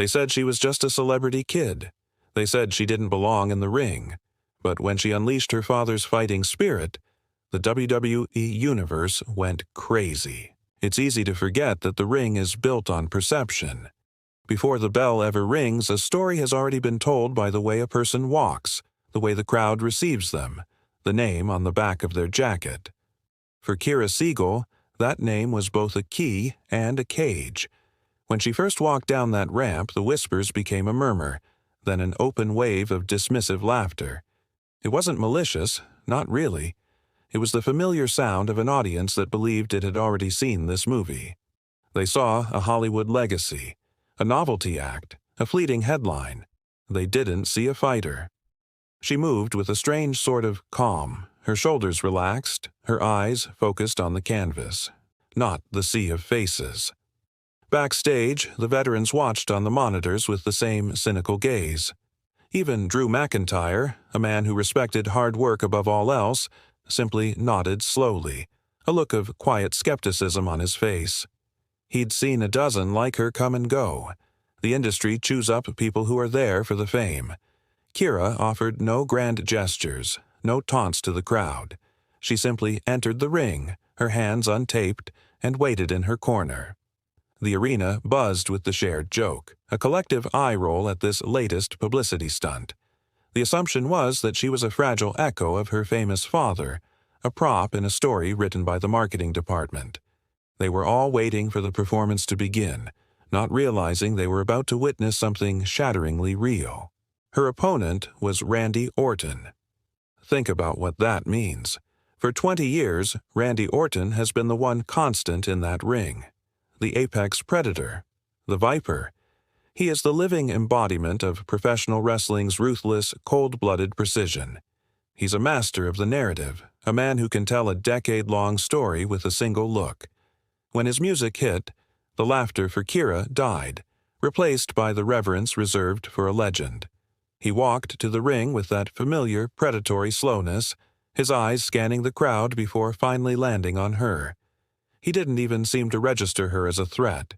They said she was just a celebrity kid. They said she didn't belong in the ring. But when she unleashed her father's fighting spirit, the WWE Universe went crazy. It's easy to forget that the ring is built on perception. Before the bell ever rings, a story has already been told by the way a person walks, the way the crowd receives them, the name on the back of their jacket. For Kira Seagal, that name was both a key and a cage. When she first walked down that ramp, the whispers became a murmur, then an open wave of dismissive laughter. It wasn't malicious, not really. It was the familiar sound of an audience that believed it had already seen this movie. They saw a Hollywood legacy, a novelty act, a fleeting headline. They didn't see a fighter. She moved with a strange sort of calm, her shoulders relaxed, her eyes focused on the canvas, not the sea of faces. Backstage, the veterans watched on the monitors with the same cynical gaze. Even Drew McIntyre, a man who respected hard work above all else, simply nodded slowly, a look of quiet skepticism on his face. He'd seen a dozen like her come and go. The industry chews up people who are there for the fame. Kira offered no grand gestures, no taunts to the crowd. She simply entered the ring, her hands untaped, and waited in her corner. The arena buzzed with the shared joke, a collective eye roll at this latest publicity stunt. The assumption was that she was a fragile echo of her famous father, a prop in a story written by the marketing department. They were all waiting for the performance to begin, not realizing they were about to witness something shatteringly real. Her opponent was Randy Orton. Think about what that means. For 20 years, Randy Orton has been the one constant in that ring. The apex predator, the Viper. He is the living embodiment of professional wrestling's ruthless, cold-blooded precision. He's a master of the narrative, a man who can tell a decade-long story with a single look. When his music hit, the laughter for Kira died, replaced by the reverence reserved for a legend. He walked to the ring with that familiar, predatory slowness, his eyes scanning the crowd before finally landing on her. He didn't even seem to register her as a threat.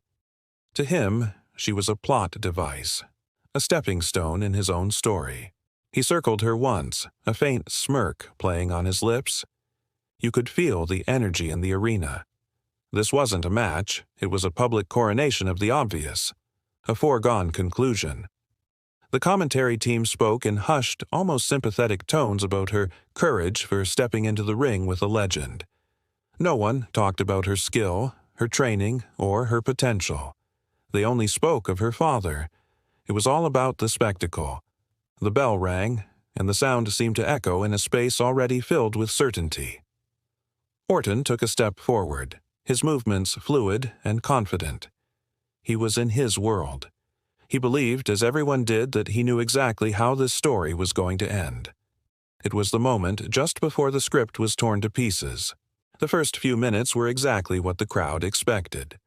To him, she was a plot device, a stepping stone in his own story. He circled her once, a faint smirk playing on his lips. You could feel the energy in the arena. This wasn't a match, it was a public coronation of the obvious, a foregone conclusion. The commentary team spoke in hushed, almost sympathetic tones about her courage for stepping into the ring with a legend. No one talked about her skill, her training, or her potential. They only spoke of her father. It was all about the spectacle. The bell rang, and the sound seemed to echo in a space already filled with certainty. Orton took a step forward, his movements fluid and confident. He was in his world. He believed, as everyone did, that he knew exactly how this story was going to end. It was the moment just before the script was torn to pieces. The first few minutes were exactly what the crowd expected.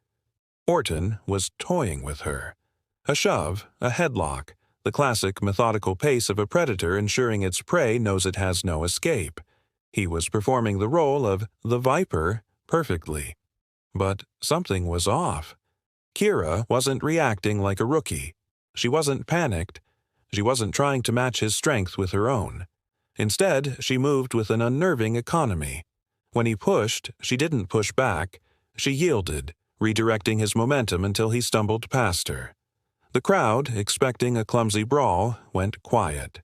Orton was toying with her. A shove, a headlock, the classic methodical pace of a predator ensuring its prey knows it has no escape. He was performing the role of the Viper perfectly. But something was off. Kira wasn't reacting like a rookie. She wasn't panicked. She wasn't trying to match his strength with her own. Instead, she moved with an unnerving economy. When he pushed, she didn't push back. She yielded, redirecting his momentum until he stumbled past her. The crowd, expecting a clumsy brawl, went quiet.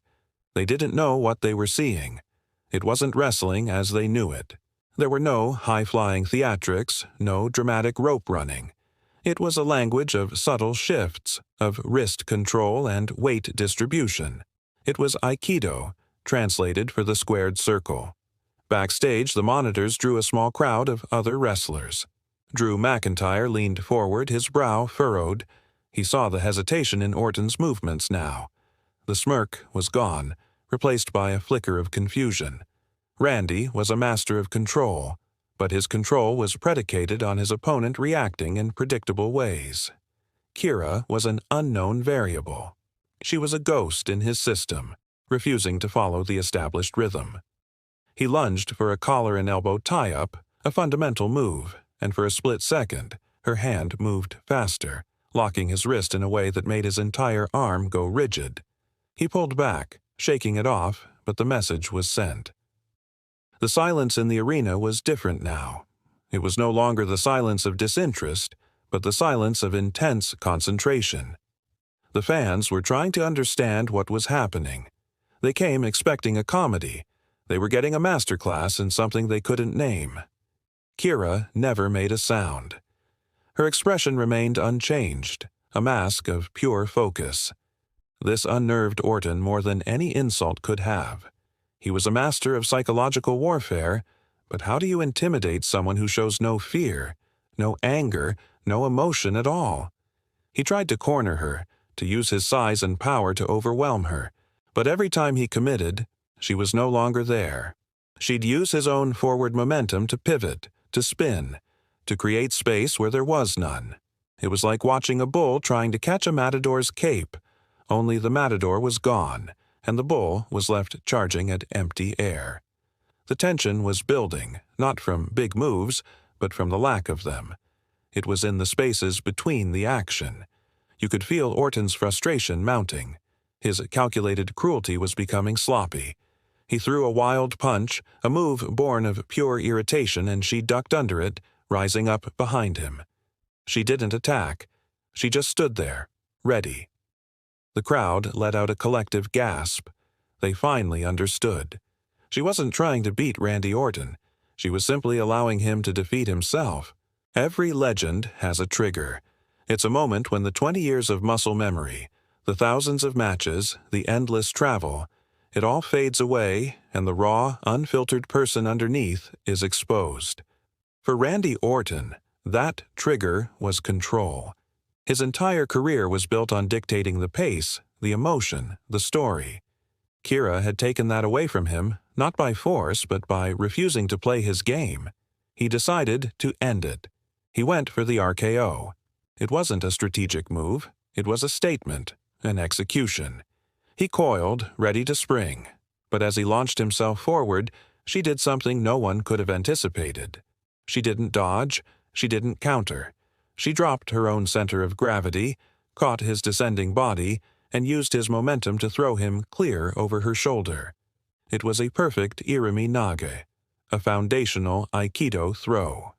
They didn't know what they were seeing. It wasn't wrestling as they knew it. There were no high-flying theatrics, no dramatic rope running. It was a language of subtle shifts, of wrist control and weight distribution. It was Aikido, translated for the squared circle. Backstage, the monitors drew a small crowd of other wrestlers. Drew McIntyre leaned forward, his brow furrowed. He saw the hesitation in Orton's movements now. The smirk was gone, replaced by a flicker of confusion. Randy was a master of control, but his control was predicated on his opponent reacting in predictable ways. Kira was an unknown variable. She was a ghost in his system, refusing to follow the established rhythm. He lunged for a collar and elbow tie-up, a fundamental move, and for a split second, her hand moved faster, locking his wrist in a way that made his entire arm go rigid. He pulled back, shaking it off, but the message was sent. The silence in the arena was different now. It was no longer the silence of disinterest, but the silence of intense concentration. The fans were trying to understand what was happening. They came expecting a comedy. They were getting a masterclass in something they couldn't name. Kira never made a sound. Her expression remained unchanged, a mask of pure focus. This unnerved Orton more than any insult could have. He was a master of psychological warfare, but how do you intimidate someone who shows no fear, no anger, no emotion at all? He tried to corner her, to use his size and power to overwhelm her, but every time he committed, she was no longer there. She'd use his own forward momentum to pivot, to spin, to create space where there was none. It was like watching a bull trying to catch a matador's cape, only the matador was gone, and the bull was left charging at empty air. The tension was building, not from big moves, but from the lack of them. It was in the spaces between the action. You could feel Orton's frustration mounting. His calculated cruelty was becoming sloppy. He threw a wild punch, a move born of pure irritation, and she ducked under it, rising up behind him. She didn't attack. She just stood there, ready. The crowd let out a collective gasp. They finally understood. She wasn't trying to beat Randy Orton. She was simply allowing him to defeat himself. Every legend has a trigger. It's a moment when the 20 years of muscle memory, the thousands of matches, the endless travel, it all fades away and the raw, unfiltered person underneath is exposed. For Randy Orton, that trigger was control. His entire career was built on dictating the pace, the emotion, the story. Kira had taken that away from him, not by force, but by refusing to play his game. He decided to end it. He went for the RKO. It wasn't a strategic move. It was a statement, an execution. He coiled, ready to spring. But as he launched himself forward, she did something no one could have anticipated. She didn't dodge. She didn't counter. She dropped her own center of gravity, caught his descending body, and used his momentum to throw him clear over her shoulder. It was a perfect irimi nage, a foundational Aikido throw.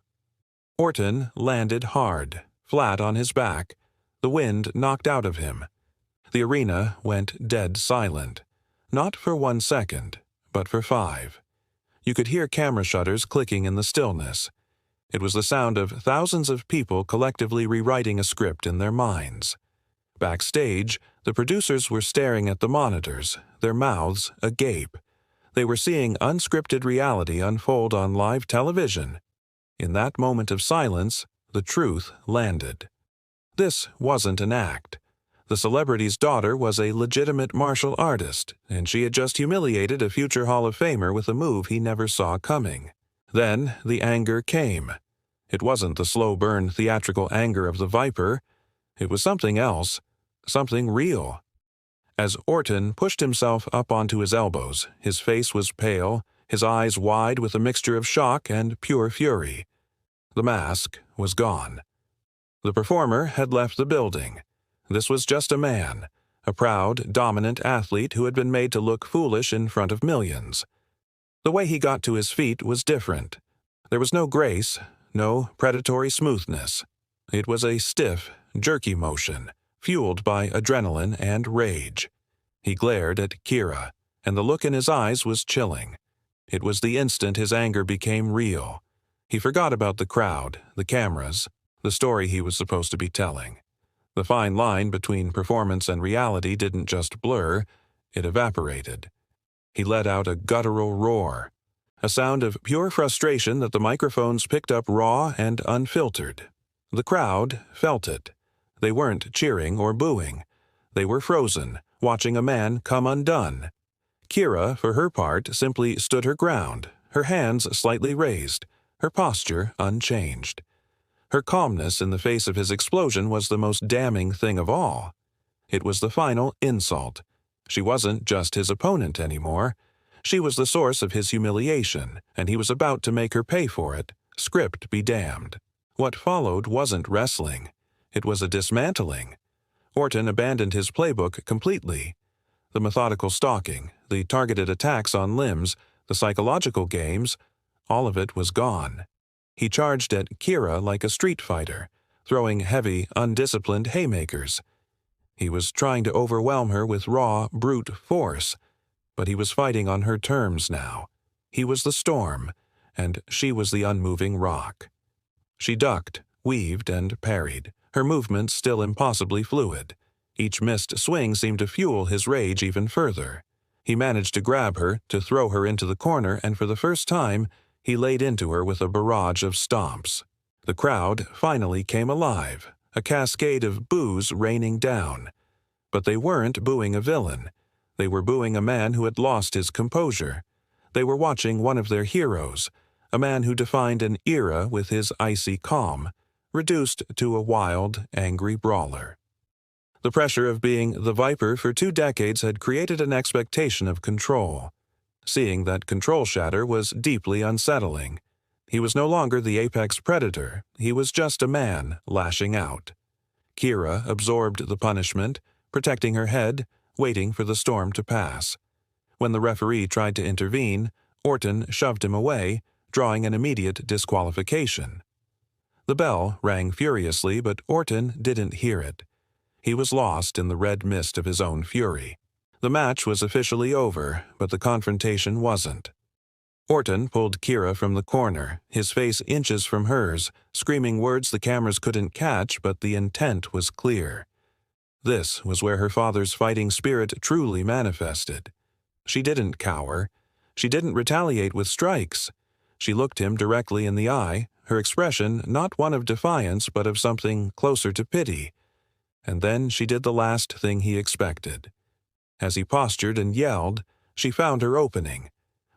Orton landed hard, flat on his back. The wind knocked out of him. The arena went dead silent. Not for 1 second, but for 5. You could hear camera shutters clicking in the stillness. It was the sound of thousands of people collectively rewriting a script in their minds. Backstage, the producers were staring at the monitors, their mouths agape. They were seeing unscripted reality unfold on live television. In that moment of silence, the truth landed. This wasn't an act. The celebrity's daughter was a legitimate martial artist, and she had just humiliated a future Hall of Famer with a move he never saw coming. Then the anger came. It wasn't the slow-burn theatrical anger of the Viper. It was something else, something real. As Orton pushed himself up onto his elbows, his face was pale, his eyes wide with a mixture of shock and pure fury. The mask was gone. The performer had left the building. This was just a man, a proud, dominant athlete who had been made to look foolish in front of millions. The way he got to his feet was different. There was no grace, no predatory smoothness. It was a stiff, jerky motion, fueled by adrenaline and rage. He glared at Kira, and the look in his eyes was chilling. It was the instant his anger became real. He forgot about the crowd, the cameras, the story he was supposed to be telling. The fine line between performance and reality didn't just blur, it evaporated. He let out a guttural roar, a sound of pure frustration that the microphones picked up raw and unfiltered. The crowd felt it. They weren't cheering or booing. They were frozen, watching a man come undone. Kira, for her part, simply stood her ground, her hands slightly raised, her posture unchanged. Her calmness in the face of his explosion was the most damning thing of all. It was the final insult. She wasn't just his opponent anymore. She was the source of his humiliation, and he was about to make her pay for it. Script be damned. What followed wasn't wrestling. It was a dismantling. Orton abandoned his playbook completely. The methodical stalking, the targeted attacks on limbs, the psychological games, all of it was gone. He charged at Kira like a street fighter, throwing heavy, undisciplined haymakers. He was trying to overwhelm her with raw, brute force, but he was fighting on her terms now. He was the storm, and she was the unmoving rock. She ducked, weaved, and parried, her movements still impossibly fluid. Each missed swing seemed to fuel his rage even further. He managed to grab her, to throw her into the corner, and for the first time, he laid into her with a barrage of stomps. The crowd finally came alive, a cascade of boos raining down. But they weren't booing a villain. They were booing a man who had lost his composure. They were watching one of their heroes, a man who defined an era with his icy calm, reduced to a wild, angry brawler. The pressure of being the Viper for 2 decades had created an expectation of control. Seeing that control shatter was deeply unsettling. He was no longer the apex predator, he was just a man lashing out. Kira absorbed the punishment, protecting her head, waiting for the storm to pass. When the referee tried to intervene, Orton shoved him away, drawing an immediate disqualification. The bell rang furiously, but Orton didn't hear it. He was lost in the red mist of his own fury. The match was officially over, but the confrontation wasn't. Orton pulled Kira from the corner, his face inches from hers, screaming words the cameras couldn't catch, but the intent was clear. This was where her father's fighting spirit truly manifested. She didn't cower. She didn't retaliate with strikes. She looked him directly in the eye, her expression not one of defiance but of something closer to pity. And then she did the last thing he expected. As he postured and yelled, she found her opening.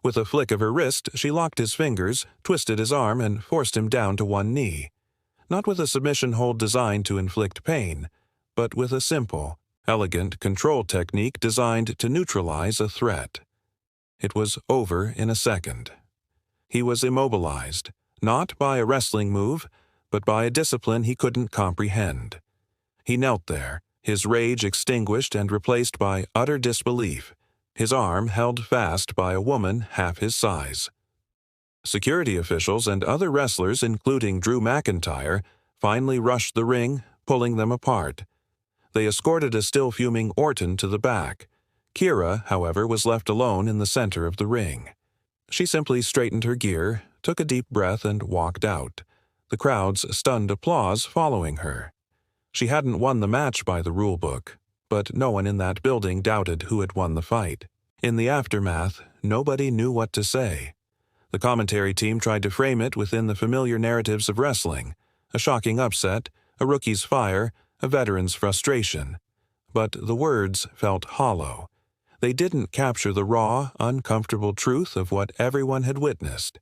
With a flick of her wrist, she locked his fingers, twisted his arm, and forced him down to one knee. Not with a submission hold designed to inflict pain, but with a simple, elegant control technique designed to neutralize a threat. It was over in a second. He was immobilized, not by a wrestling move, but by a discipline he couldn't comprehend. He knelt there, his rage extinguished and replaced by utter disbelief, his arm held fast by a woman half his size. Security officials and other wrestlers, including Drew McIntyre, finally rushed the ring, pulling them apart. They escorted a still-fuming Orton to the back. Kira, however, was left alone in the center of the ring. She simply straightened her gear, took a deep breath, and walked out, the crowd's stunned applause following her. She hadn't won the match by the rulebook, but no one in that building doubted who had won the fight. In the aftermath, nobody knew what to say. The commentary team tried to frame it within the familiar narratives of wrestling, a shocking upset, a rookie's fire, a veteran's frustration. But the words felt hollow. They didn't capture the raw, uncomfortable truth of what everyone had witnessed.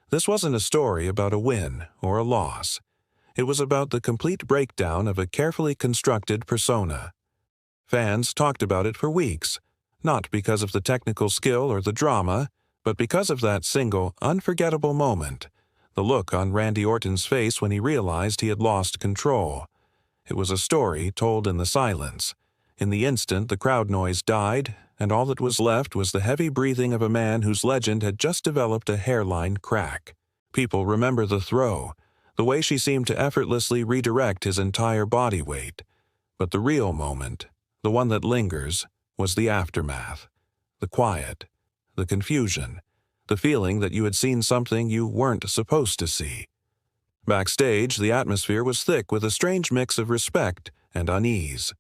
This wasn't a story about a win or a loss. It was about the complete breakdown of a carefully constructed persona. Fans talked about it for weeks, not because of the technical skill or the drama, but because of that single, unforgettable moment, the look on Randy Orton's face when he realized he had lost control. It was a story told in the silence. In the instant the crowd noise died, and all that was left was the heavy breathing of a man whose legend had just developed a hairline crack. People remember the throw, the way she seemed to effortlessly redirect his entire body weight. But the real moment, the one that lingers, was the aftermath. The quiet, the confusion, the feeling that you had seen something you weren't supposed to see. Backstage, the atmosphere was thick with a strange mix of respect and unease.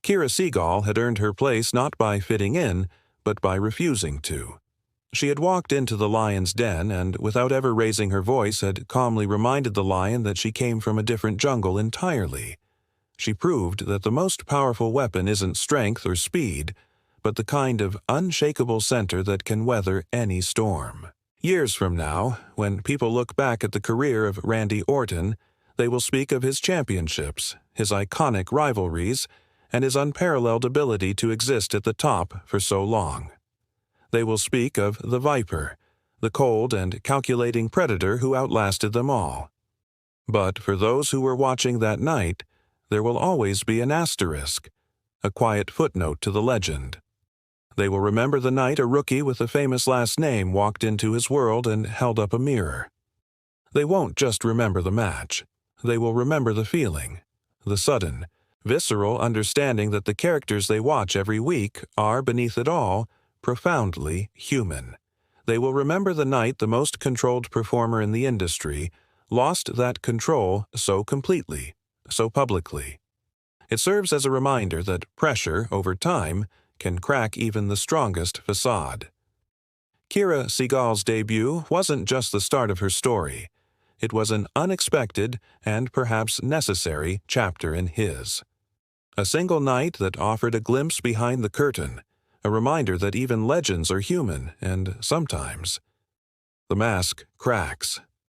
Kira Seagal had earned her place not by fitting in, but by refusing to. She had walked into the lion's den and, without ever raising her voice, had calmly reminded the lion that she came from a different jungle entirely. She proved that the most powerful weapon isn't strength or speed, but the kind of unshakable center that can weather any storm. Years from now, when people look back at the career of Randy Orton, they will speak of his championships, his iconic rivalries, and his unparalleled ability to exist at the top for so long. They will speak of the Viper, the cold and calculating predator who outlasted them all. But for those who were watching that night, there will always be an asterisk, a quiet footnote to the legend. They will remember the night a rookie with a famous last name walked into his world and held up a mirror. They won't just remember the match. They will remember the feeling, the sudden, visceral understanding that the characters they watch every week are, beneath it all, profoundly human. They will remember the night the most controlled performer in the industry lost that control so completely, so publicly. It serves as a reminder that pressure, over time, can crack even the strongest facade. Kira Seagal's debut wasn't just the start of her story. It was an unexpected and perhaps necessary chapter in his. A single night that offered a glimpse behind the curtain, a reminder that even legends are human and sometimes. The mask cracks,